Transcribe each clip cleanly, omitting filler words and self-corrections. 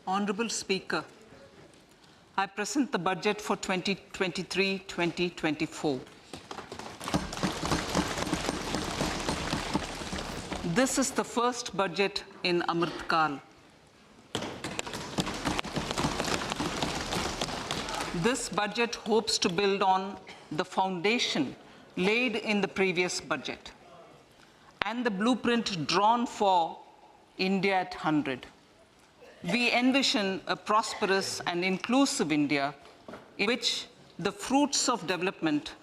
Honorable Speaker, I present the budget for 2023-2024. This is the first budget in Amrit Kaal. This budget hopes to build on the foundation laid in the previous budget and the blueprint drawn for India at 100. We envision a prosperous and inclusive India in which the fruits of development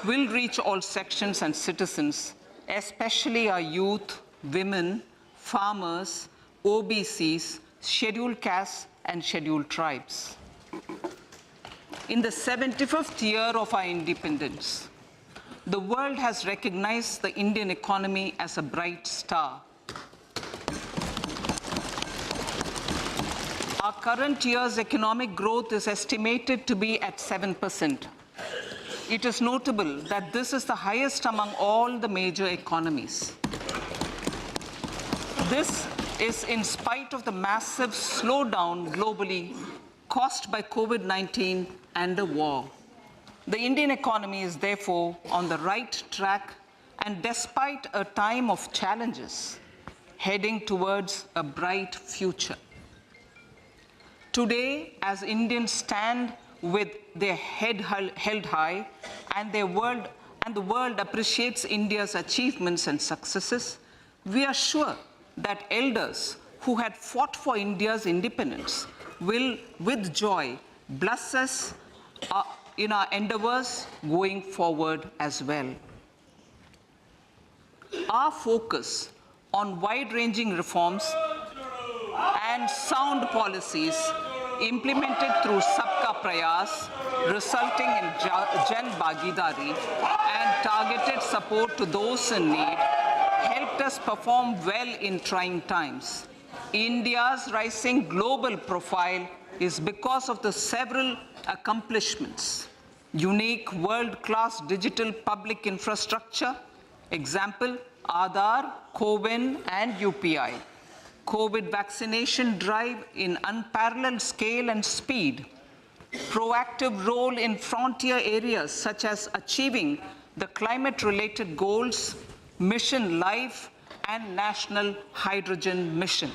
will reach all sections and citizens, especially our youth, women, farmers, OBCs, scheduled castes, and scheduled tribes. In the 75th year of our independence, the world has recognized the Indian economy as a bright star. Our current year's economic growth is estimated to be at 7%. It is notable that this is the highest among all the major economies. This is in spite of the massive slowdown globally caused by COVID-19 and the war. The Indian economy is therefore on the right track, and despite a time of challenges, heading towards a bright future. Today, as Indians stand with their head held high and the world appreciates India's achievements and successes, we are sure that elders who had fought for India's independence will, with joy, bless us in our endeavors going forward as well. Our focus on wide-ranging reforms and sound policies implemented through Sabka Prayas, resulting in Jan Bhagidari and targeted support to those in need, helped us perform well in trying times. India's rising global profile is because of the several accomplishments. Unique world-class digital public infrastructure, example, Aadhaar, CoWIN, and UPI. COVID vaccination drive in unparalleled scale and speed. Proactive role in frontier areas such as achieving the climate-related goals, Mission Life, and National Hydrogen Mission.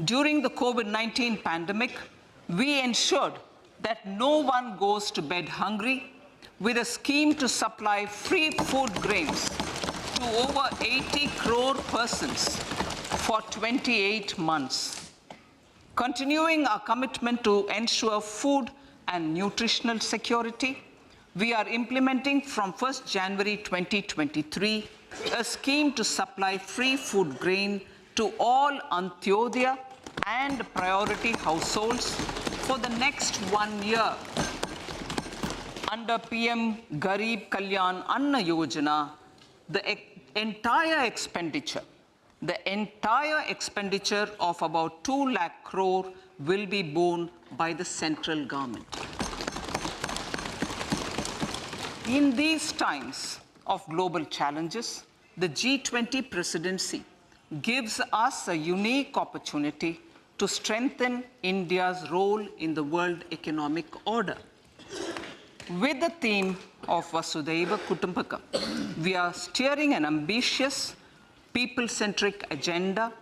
During the COVID-19 pandemic, we ensured that no one goes to bed hungry with a scheme to supply free food grains to over 80 crore persons for 28 months. Continuing our commitment to ensure food and nutritional security, we are implementing from 1st January 2023 a scheme to supply free food grain to all Antyodaya and priority households for the next 1 year. Under PM Garib Kalyan Anna Yojana, the entire expenditure of about 2 lakh crore will be borne by the central government. In these times of global challenges, the G20 presidency gives us a unique opportunity to strengthen India's role in the world economic order. With the theme of Vasudhaiva Kutumbakam, we are steering an ambitious, people-centric agenda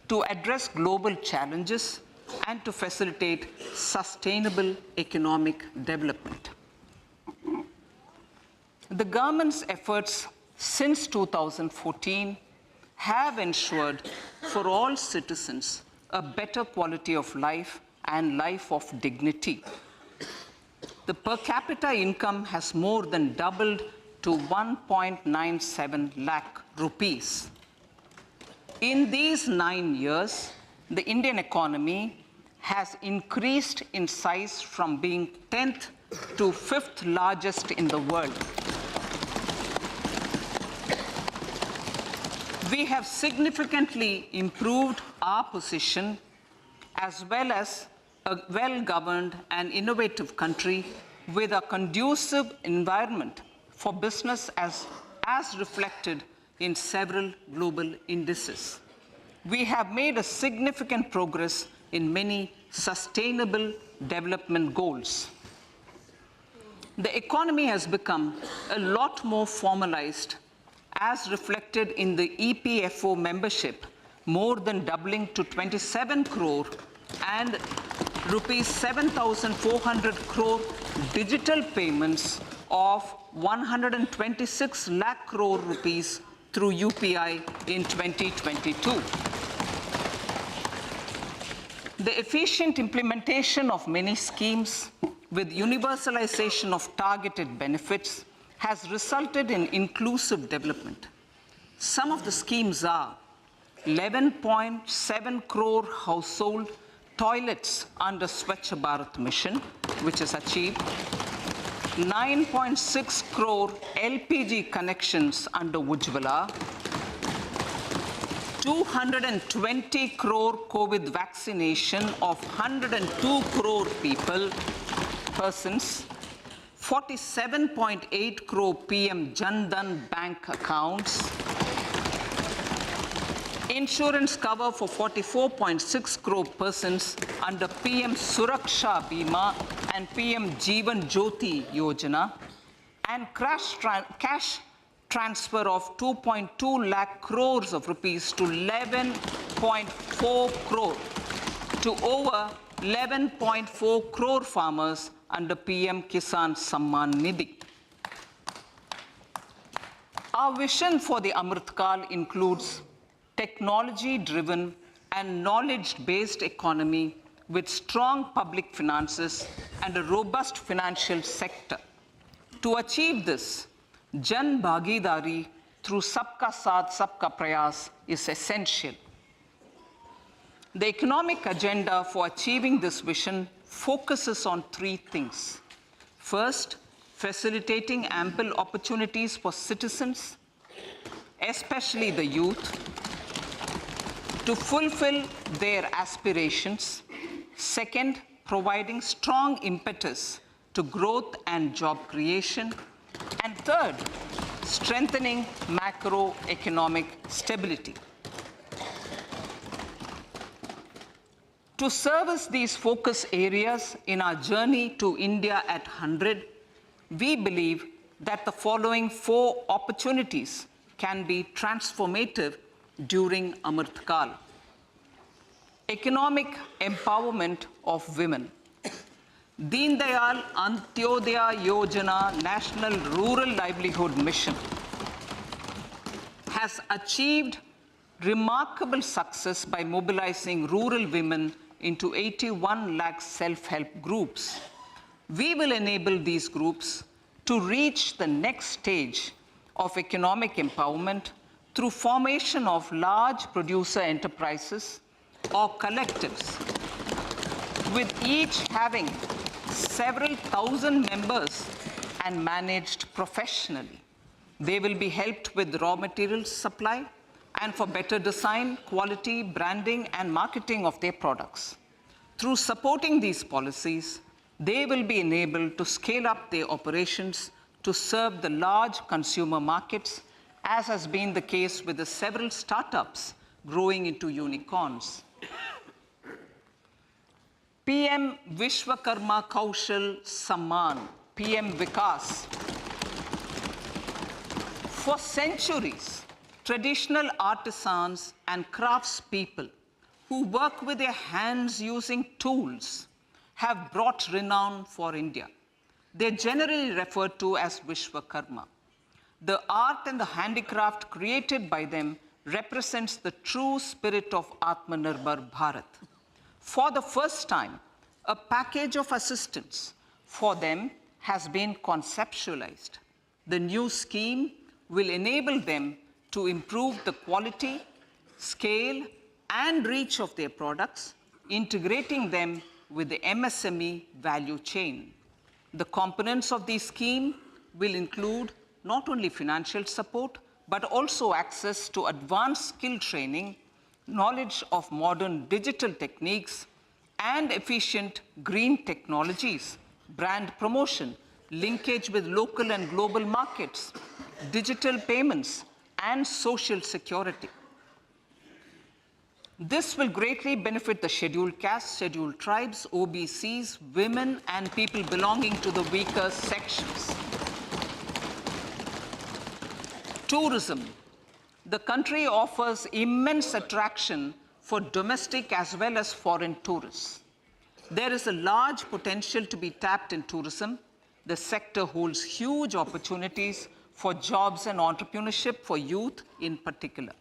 to address global challenges and to facilitate sustainable economic development. The government's efforts since 2014 have ensured for all citizens a better quality of life and life of dignity. The per capita income has more than doubled to 1.97 lakh rupees. In these 9 years, the Indian economy has increased in size from being 10th to 5th largest in the world. We have significantly improved our position as well as a well-governed and innovative country with a conducive environment for business as reflected in several global indices. we have made a significant progress in many sustainable development goals. The economy has become a lot more formalized, as reflected in the EPFO membership, more than doubling to 27 crore, and rupees 7,400 crore digital payments of 126 lakh crore rupees through UPI in 2022. The efficient implementation of many schemes with universalization of targeted benefits has resulted in inclusive development. Some of the schemes are 11.7 crore household toilets under Swachh Bharat mission, which is achieved, 9.6 crore LPG connections under Ujjwala, 220 crore COVID vaccination of 102 crore persons, 47.8 crore PM Jan Dhan bank accounts, insurance cover for 44.6 crore persons under PM Suraksha Bima and PM Jeevan Jyoti Yojana, and cash transfer of 2.2 lakh crores of rupees to 11.4 crore to over 11.4 crore farmers under PM Kisan Samman Nidhi. Our vision for the Amrit Kaal includes technology-driven and knowledge-based economy with strong public finances and a robust financial sector. To achieve this, Jan Bhagidari through Sabka Saath Sabka Prayas is essential. The economic agenda for achieving this vision focuses on three things. First, facilitating ample opportunities for citizens, especially the youth, to fulfill their aspirations. Second, providing strong impetus to growth and job creation. And third, strengthening macroeconomic stability. To service these focus areas in our journey to India at 100, we believe that the following four opportunities can be transformative during Amrit Kaal. Economic empowerment of women. Deen Dayal Antyodaya Yojana National Rural Livelihood Mission has achieved remarkable success by mobilizing rural women into 81 lakh self-help groups. We will enable these groups to reach the next stage of economic empowerment through formation of large producer enterprises or collectives, with each having several thousand members and managed professionally. They will be helped with raw materials supply and for better design, quality, branding, and marketing of their products. Through supporting these policies, they will be enabled to scale up their operations to serve the large consumer markets, as has been the case with the several startups growing into unicorns. PM Vishwakarma Kaushal Samman, PM Vikas. For centuries, traditional artisans and craftspeople who work with their hands using tools have brought renown for India. They're generally referred to as Vishwakarma. The art and the handicraft created by them represents the true spirit of Atmanirbhar Bharat. For the first time, a package of assistance for them has been conceptualized. The new scheme will enable them to improve the quality, scale, and reach of their products, integrating them with the MSME value chain. The components of this scheme will include not only financial support, but also access to advanced skill training, knowledge of modern digital techniques, and efficient green technologies, brand promotion, linkage with local and global markets, digital payments, and social security. This will greatly benefit the scheduled castes, scheduled tribes, OBCs, women, and people belonging to the weaker sections. Tourism. The country offers immense attraction for domestic as well as foreign tourists. There is a large potential to be tapped in tourism. The sector holds huge opportunities for jobs and entrepreneurship for youth in particular.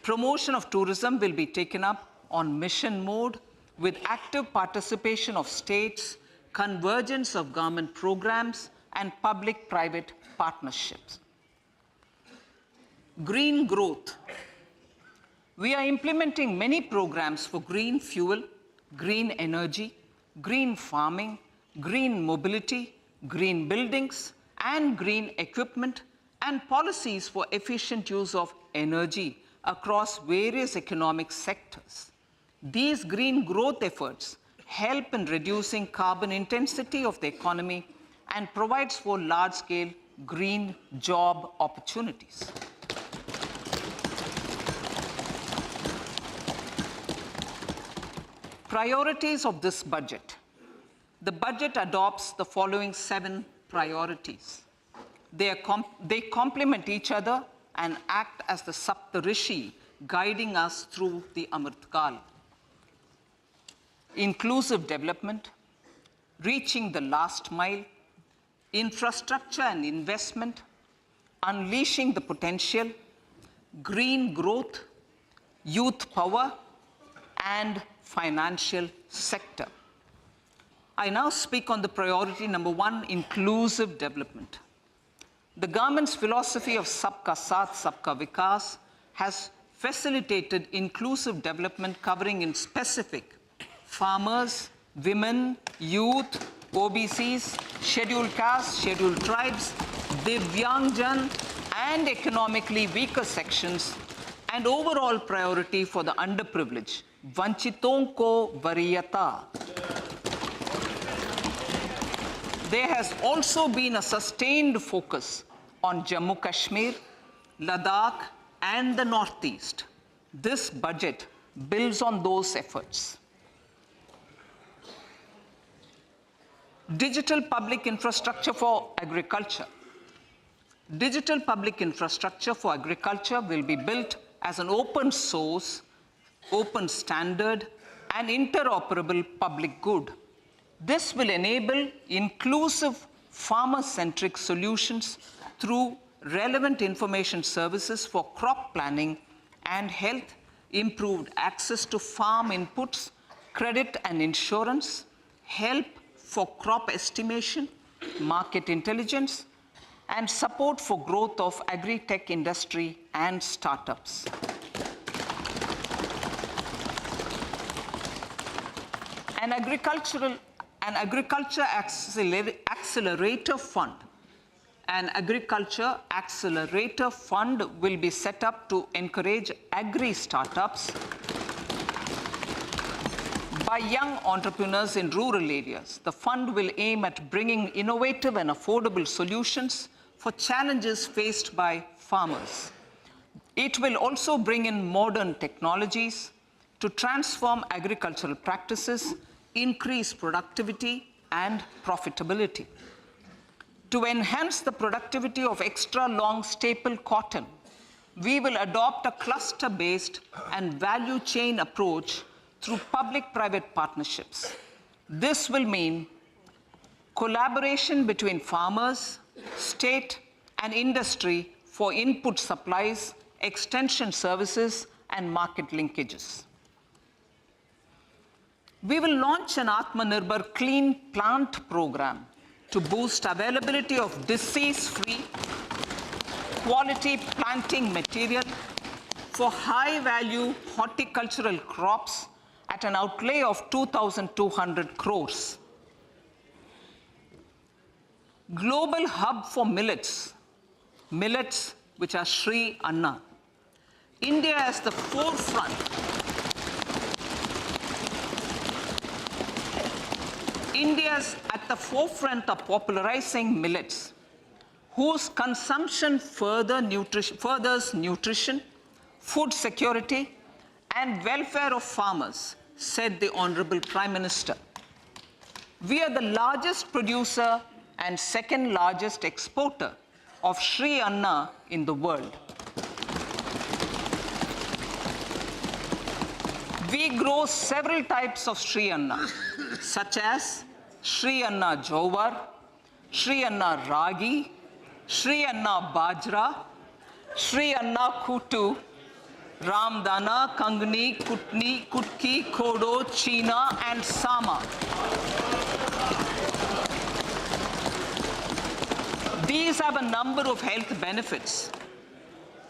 Promotion of tourism will be taken up on mission mode with active participation of states, convergence of government programs, and public-private partnerships. Green growth. We are implementing many programs for green fuel, green energy, green farming, green mobility, green buildings, and green equipment, and policies for efficient use of energy across various economic sectors. These green growth efforts help in reducing carbon intensity of the economy and provides for large-scale green job opportunities. Priorities of this budget. The budget adopts the following 7 priorities. They complement each other and act as the Saptrishi guiding us through the Amrit Kaal. Inclusive development, reaching the last mile, infrastructure and investment, unleashing the potential, green growth, youth power, and financial sector. I now speak on the priority number 1, inclusive development. The government's philosophy of Sabka Saath, Sabka Vikas has facilitated inclusive development covering in specific farmers, women, youth, OBCs, scheduled castes, scheduled tribes, Divyangjan, and economically weaker sections, and overall priority for the underprivileged, Vanchiton ko Variyata. There has also been a sustained focus on Jammu Kashmir, Ladakh, and the Northeast. This budget builds on those efforts. Digital public infrastructure for agriculture. Digital public infrastructure for agriculture will be built as an open source, open standard, and interoperable public good. This will enable inclusive farmer-centric solutions through relevant information services for crop planning and health, improved access to farm inputs, credit and insurance, help for crop estimation, market intelligence, and support for growth of agri-tech industry and startups. An agriculture accelerator fund. An agriculture accelerator fund will be set up to encourage agri-startups by young entrepreneurs in rural areas. The fund will aim at bringing innovative and affordable solutions for challenges faced by farmers. It will also bring in modern technologies to transform agricultural practices, increase productivity and profitability. To enhance the productivity of extra long staple cotton, we will adopt a cluster-based and value chain approach through public-private partnerships. This will mean collaboration between farmers, state, and industry for input supplies, extension services, and market linkages. We will launch an Atmanirbhar Clean Plant program to boost availability of disease-free, quality planting material for high-value horticultural crops at an outlay of 2,200 crores. Global hub for millets, which are Sri Anna. India is the forefront. India is at the forefront of popularizing millets, whose consumption furthers nutrition, food security, and welfare of farmers, said the Honorable Prime Minister. We are the largest producer and second largest exporter of Sri Anna in the world. We grow several types of Sri Anna, such as Sri Anna Jowar, Sri Anna Ragi, Sri Anna Bajra, Sri Anna Kutu, Ramdana, Kangni, Kutni, Kutki, Kodo, China, and Sama. These have a number of health benefits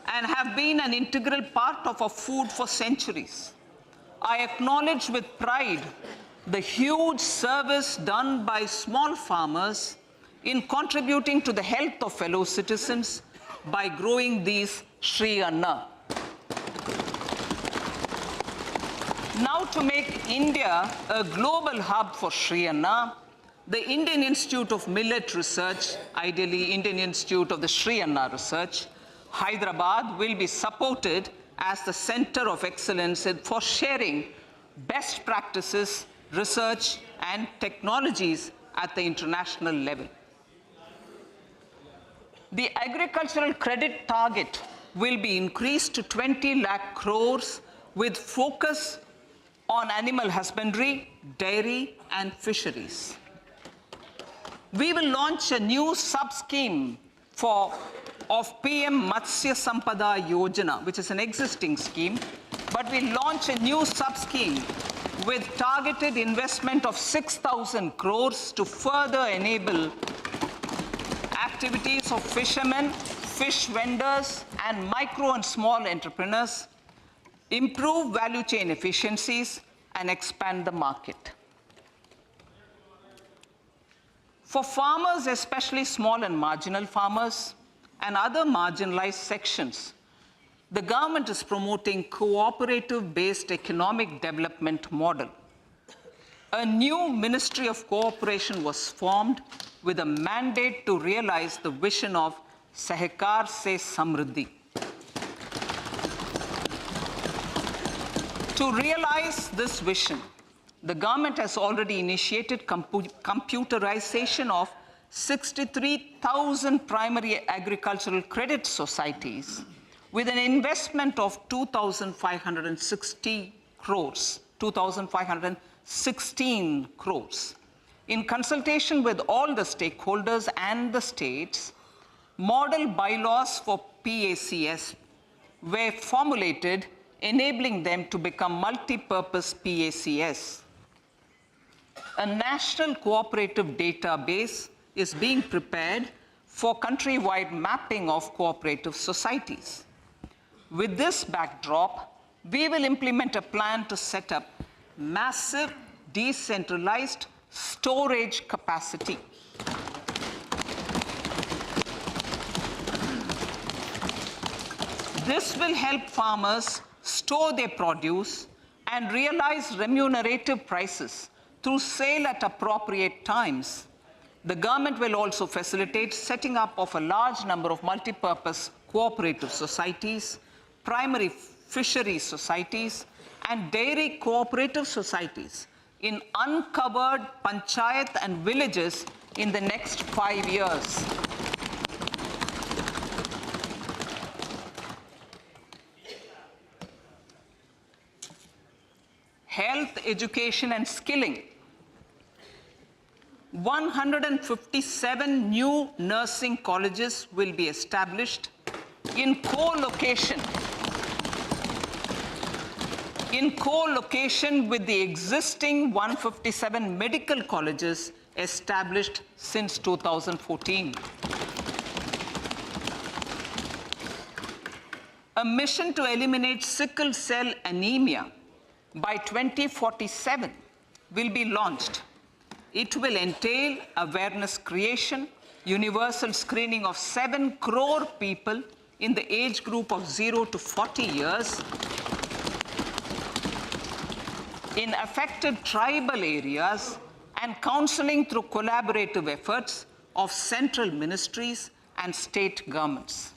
and have been an integral part of our food for centuries. I acknowledge with pride the huge service done by small farmers in contributing to the health of fellow citizens by growing these Sri Anna. Now, to make India a global hub for Sri Anna, the Indian Institute of Millet Research, ideally Indian Institute of the Sri Anna Research, Hyderabad, will be supported as the center of excellence for sharing best practices, research, and technologies at the international level. The agricultural credit target will be increased to 20 lakh crores with focus on animal husbandry, dairy, and fisheries. We will launch a new sub-scheme of PM Matsya Sampada Yojana, which is an existing scheme, but we'll launch a new sub-scheme with targeted investment of 6,000 crores to further enable activities of fishermen, fish vendors, and micro and small entrepreneurs, improve value chain efficiencies, and expand the market. For farmers, especially small and marginal farmers and other marginalized sections, the government is promoting cooperative-based economic development model. A new Ministry of Cooperation was formed with a mandate to realize the vision of Sahkar se Samriddhi. To realize this vision, the government has already initiated computerization of 63,000 primary agricultural credit societies with an investment of 2,516 crores. In consultation with all the stakeholders and the states, model bylaws for PACS were formulated, enabling them to become multi-purpose PACS. A national cooperative database is being prepared for countrywide mapping of cooperative societies. With this backdrop, we will implement a plan to set up massive decentralized storage capacity. This will help farmers store their produce and realize remunerative prices through sale at appropriate times. The government will also facilitate setting up of a large number of multi-purpose cooperative societies, primary fishery societies, and dairy cooperative societies in uncovered panchayat and villages in the next 5 years. Health, education, and skilling. 157 new nursing colleges will be established in co-location with the existing 157 medical colleges established since 2014. A mission to eliminate sickle cell anemia by 2047 will be launched. It will entail awareness creation, universal screening of 7 crore people in the age group of 0 to 40 years in affected tribal areas, and counseling through collaborative efforts of central ministries and state governments.